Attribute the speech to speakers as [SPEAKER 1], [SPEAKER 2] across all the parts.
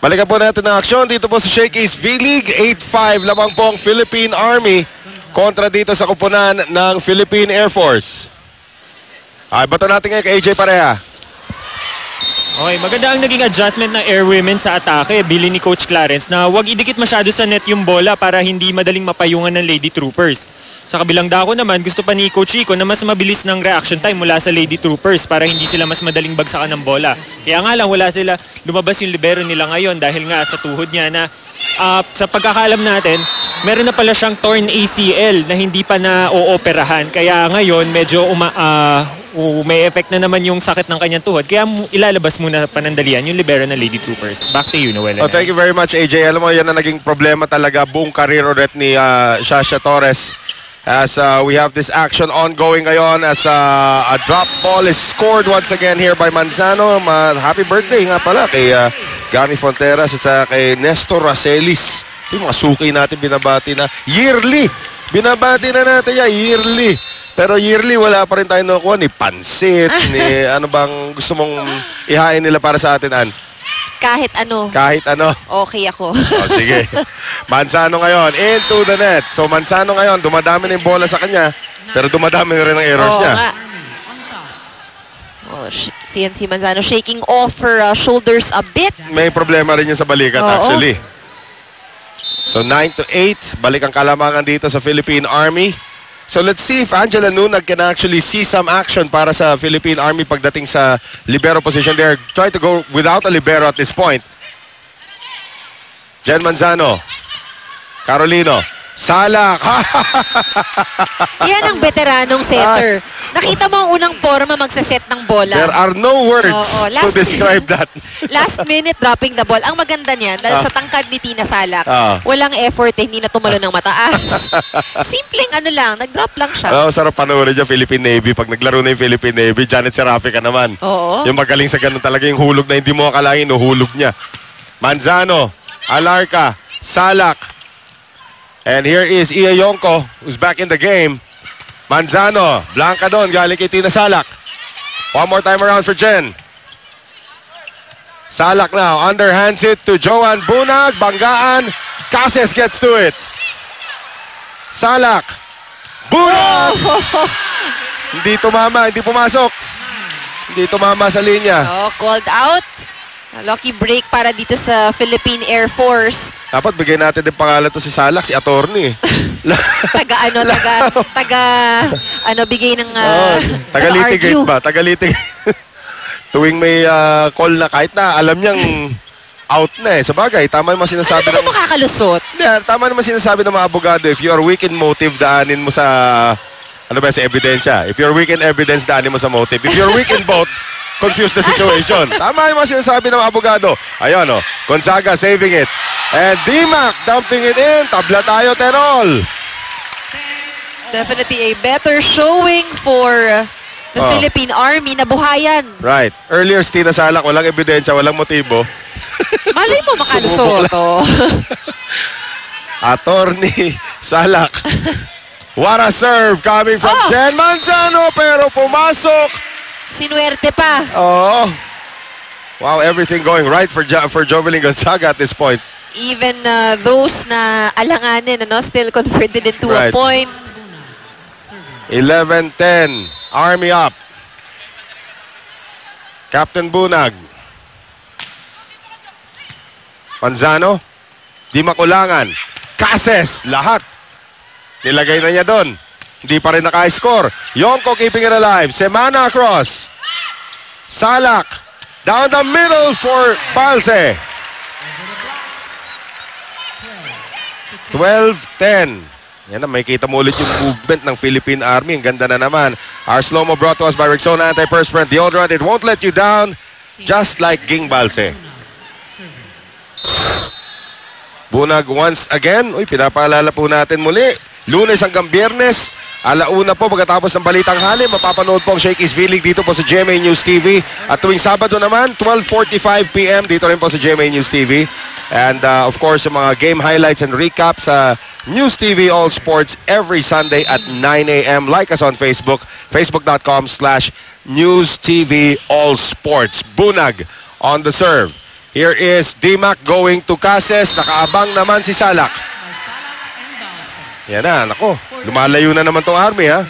[SPEAKER 1] Balikan po natin ang aksyon dito po sa Shakey's V-League. 8-5 lamang po ang Philippine Army kontra dito sa kupunan ng Philippine Air Force. Ay, bato natin ngayon kay AJ Pareha.
[SPEAKER 2] Okay, maganda ang naging adjustment ng Air Women sa atake, bili ni Coach Clarence, na huwag idikit masyado sa net yung bola para hindi madaling mapayungan ng Lady Troopers. Sa kabilang dako naman, gusto pa ni Coach Rico na mas mabilis ng reaction time mula sa Lady Troopers para hindi sila mas madaling bagsakan ng bola. Kaya nga lang, wala sila, lumabas yung libero nila ngayon dahil nga sa tuhod niya na sa pagkakaalam natin, meron na pala siyang torn ACL na hindi pa na-ooperahan. Kaya ngayon, medyo may effect na naman yung sakit ng kanyang tuhod. Kaya ilalabas muna panandalian yung libero ng Lady Troopers. Back to you, Noel.
[SPEAKER 1] Oh, thank you very much, AJ. Alam mo, yan na naging problema talaga buong career ulit ni Shasha Torres. As we have this action ongoing ngayon as a drop ball is scored once again here by Manzano. Happy birthday nga pala kay Gami Fonteras at kay Nestor Racelis. Yung mga suki natin binabati na yearly. Binabati na natin yan, yearly. Pero yearly wala pa rin tayo nakuha ni pansit, ni ano bang gusto mong ihain nila para sa atin, Ann?
[SPEAKER 3] Kahit ano.
[SPEAKER 1] Kahit ano.
[SPEAKER 3] Okay ako.
[SPEAKER 1] O, sige. Manzano ngayon, into the net. So, Manzano ngayon, dumadami na yung bola sa kanya, pero dumadami na rin ang errors niya.
[SPEAKER 3] Nga. Oh, si Manzano shaking off her shoulders a bit.
[SPEAKER 1] May problema rin yun sa balikat, actually. So, 9-8. Balik ang kalamangan dito sa Philippine Army. So let's see if Angela Nunag can actually see some action para sa Philippine Army pagdating sa libero position there. Try to go without a libero at this point. Jen Manzano. Carolino. Salak.
[SPEAKER 3] Yan ang veteranong setter. Nakita mo ang unang forma magsaset ng bola.
[SPEAKER 1] There are no words to describe that.
[SPEAKER 3] Last minute dropping the ball. Ang maganda niyan, dahil sa tangkad ni Tina Salak, walang effort, hindi na tumalo ng mataas. Simpleng ano lang, nag-drop lang siya.
[SPEAKER 1] Sarap panoorin dyan, Philippine Navy. Pag naglaro na yung Philippine Navy, Janet Serafica naman. Yung magaling sa ganun talaga, yung hulog na hindi mo akalain, hulog niya. Manzano, Alarca, Salak. And here is Iya Yonko, who's back in the game. Manzano, Blanca doon, galing kay Tina Salak. One more time around for Jen. Salak now, underhands it to Joanne Bunag, Banggaan. Cases gets to it. Salak. Bunag! Hindi tumama, hindi pumasok. Hindi tumama sa linya.
[SPEAKER 3] Called out. Lucky break para dito sa Philippine Air Force.
[SPEAKER 1] Dapat bigay natin din pangalan to si Salak, si attorney.
[SPEAKER 3] Bigay ng
[SPEAKER 1] taga-litigate ba? Taga-litigate. Tuwing may call na kahit na alam niyang out na eh. Sabagay, tama naman sinasabi
[SPEAKER 3] ng... Ano ba makakalusot?
[SPEAKER 1] Yeah, tama naman sinasabi ng mga abogado, if you are weak in motive, daanin mo sa... Ano ba, sa ebidensya. If you're weak in evidence, daanin mo sa motive. If you're weak in both, confuse the situation. Tama yung mga sinasabi ng abogado. Ayun, Gonzaga saving it. And Dimac dumping it in. Tabla tayo, Terol.
[SPEAKER 3] Definitely a better showing for the Philippine Army na buhayan.
[SPEAKER 1] Right. Earlier, Tina Salak, walang ebidensya, walang motibo.
[SPEAKER 3] Malay mo makalusot.
[SPEAKER 1] Attorney Salak. What a serve coming from Jen Manzano, pero pumasok.
[SPEAKER 3] Sinuwerte pa.
[SPEAKER 1] Wow, everything going right for Jovelyn Gonzaga at this point.
[SPEAKER 3] Even those na alanganin, still converted into a point.
[SPEAKER 1] 11-10. Army up. Captain Bunag. Manzano. Di makulangan. Cases. Lahat. Nilagay na niya doon. Hindi pa rin naka-score. Yonko keeping it alive. Semana across. Salak. Down the middle for Balse. 12-10. Yan na, may kita mo ulit yung movement ng Philippine Army. Ang ganda na naman. Our slow-mo brought to us by Rexona Antiperspirant Deodorant. It won't let you down. Just like Ging Balse. Bunag once again. Uy, pinapaalala po natin muli. Lunes hanggang Biyernes. Alauna po pagkatapos ng Balitang Hali, mapapanood po ang Shakey's V-League dito po sa GMA News TV. At tuwing Sabado naman, 12:45 PM dito rin po sa GMA News TV. And of course, yung mga game highlights and recaps sa News TV All Sports every Sunday at 9 AM. Like us on Facebook, facebook.com/News TV All Sports. Bunag on the serve. Here is Dimac going to Cases. Nakaabang naman si Salak. Yan na, nako. Lumalayo na naman tong Army, ha?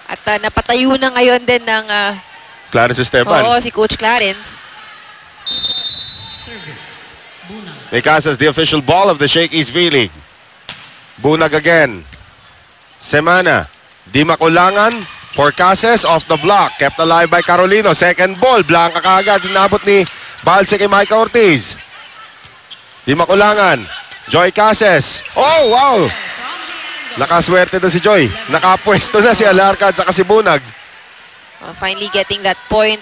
[SPEAKER 3] At napatayo na ngayon din ng
[SPEAKER 1] Clarence Esteban.
[SPEAKER 3] si Coach Clarence.
[SPEAKER 1] May Casas, the official ball of the Shakey's V-League. Bunag again. Semana. Dimac Ulangan for Cases off the block. Kept alive by Carolino. Second ball. Blanca kaagad. Inabot ni Balse kay Micah Ortiz. Dimac Ulangan. Joy Cases. Oh, wow! Nakaswerte na si Joy. Nakapwesto na si Alarca at saka si Bunag.
[SPEAKER 3] Finally getting that point.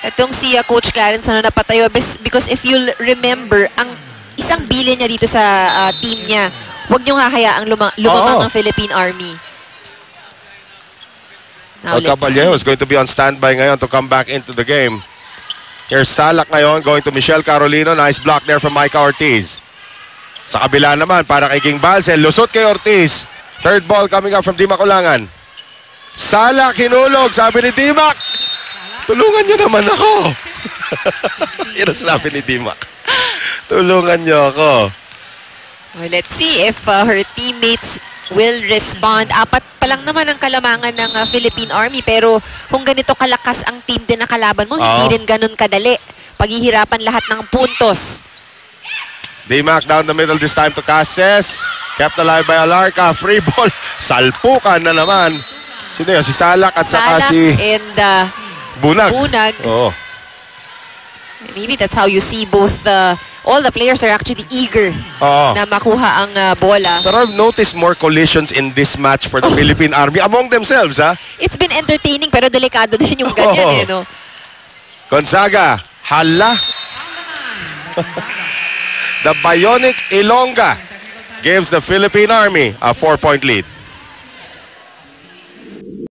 [SPEAKER 3] Itong si Coach Clarence na napatayo because if you'll remember, ang isang billion niya dito sa team niya, huwag niyong hahayaang lumamang ang Philippine Army. Now,
[SPEAKER 1] Caballero is going to be on standby ngayon to come back into the game. Here's Salak ngayon going to Michelle Carolino. Nice block there from Micah Ortiz. Sa kabila naman para kay King Balse. Lusot kay Ortiz. Third ball coming up from Dimac Ulangan. Salak hinulog. Sabi ni Dimac, tulungan niyo naman ako. Yun ang sinabi ni Dimac. Tulungan niyo ako.
[SPEAKER 3] Well, let's see if her teammates will respond. Apat pa lang naman ang kalamangan ng Philippine Army, pero kung ganito kalakas ang team din na kalaban mo, hindi rin ganun kadali. Paghihirapan lahat ng puntos.
[SPEAKER 1] Dimac down the middle this time to Cases. Kept alive by Alarca. Free ball. Salpukan na naman. Sino yun? Si Salak at saka si
[SPEAKER 3] and
[SPEAKER 1] Bunag. Oo.
[SPEAKER 3] Maybe that's how you see both all the players are actually eager na makuha ang bola.
[SPEAKER 1] Pero I've noticed more collisions in this match for the Philippine Army among themselves, ha?
[SPEAKER 3] It's been entertaining pero delikado din yung ganyan, no?
[SPEAKER 1] Gonzaga, hala. The Bionic Ilongga gives the Philippine Army a 4-point lead.